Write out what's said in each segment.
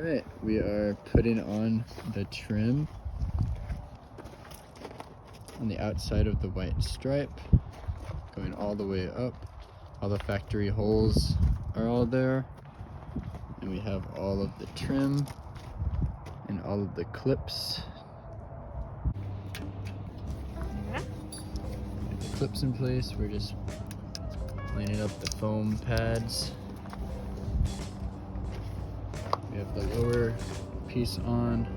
Alright, we are putting on the trim on the outside of the white stripe, going all the way up. All the factory holes are all there, and we have all of the trim and all of the clips. Get the clips in place. We're just lining up the foam pads. We have the lower piece on,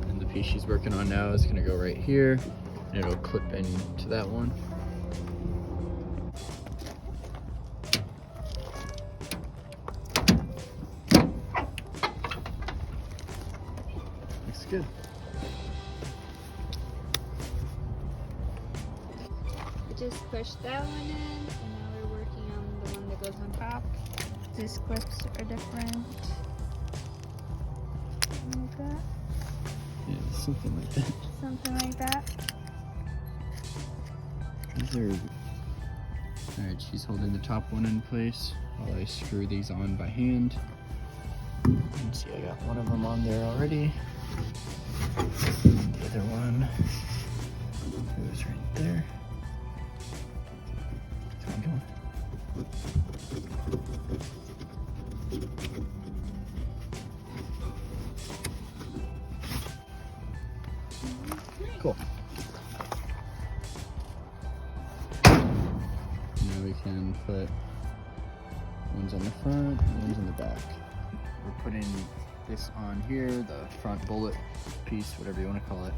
and the piece she's working on now is going to go right here, and it'll clip into that one. Looks good. We just pushed that one in, and now we're working on the one that goes on top. These clips are different. Like that. Yeah, something like that. Something like that. These are... Alright, she's holding the top one in place while I screw these on by hand. Let's see, I got one of them on there already. The other one goes right there. Come on, come on. Cool. Now we can put ones on the front and ones on the back. We're putting this on here, the front bullet piece, whatever you want to call it.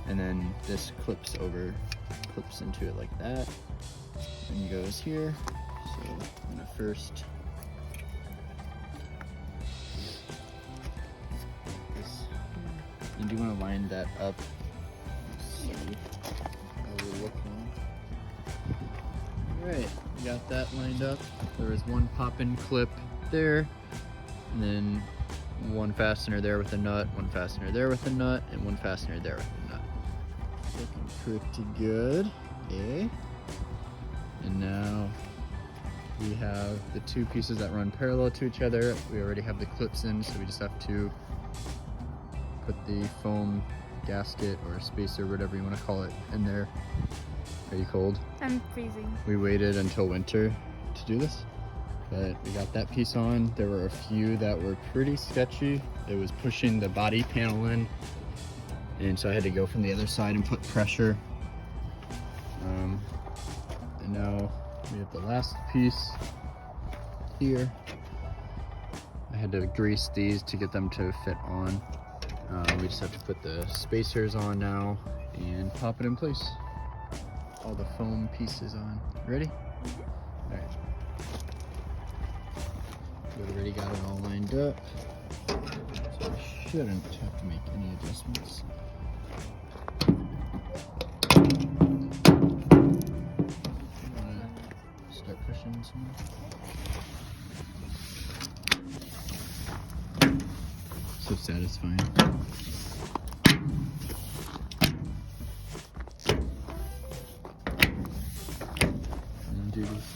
And then this clips into it like that and goes here. So I'm gonna first this. You do want to line that up. See how we're looking. Alright, we got that lined up. There was one pop-in clip there, and then one fastener there with a nut, one fastener there with a nut, and one fastener there with a nut. Looking pretty good. Okay. And now we have the two pieces that run parallel to each other. We already have the clips in, so we just have to put the foam gasket or spacer, whatever you want to call it, in there. Are you cold? I'm freezing. We waited until winter to do this, but we got that piece on. There were a few that were pretty sketchy. It was pushing the body panel in, and so I had to go from the other side and put pressure. And now we have the last piece here. I had to grease these to get them to fit on. We just have to put the spacers on now and pop it in place. All the foam pieces on. Ready? Alright. We already got it all lined up, so I shouldn't have to make any adjustments. Start pushing some more. So satisfying. Do this.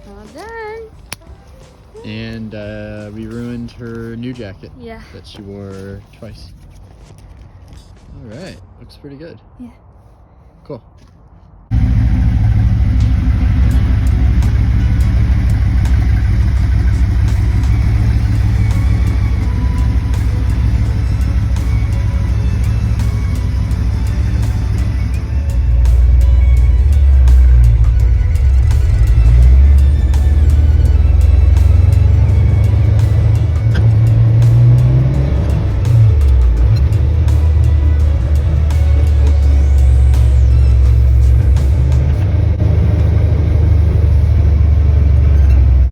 All done. And we ruined her new jacket. Yeah. That she wore twice. All right, looks pretty good. Yeah. Cool.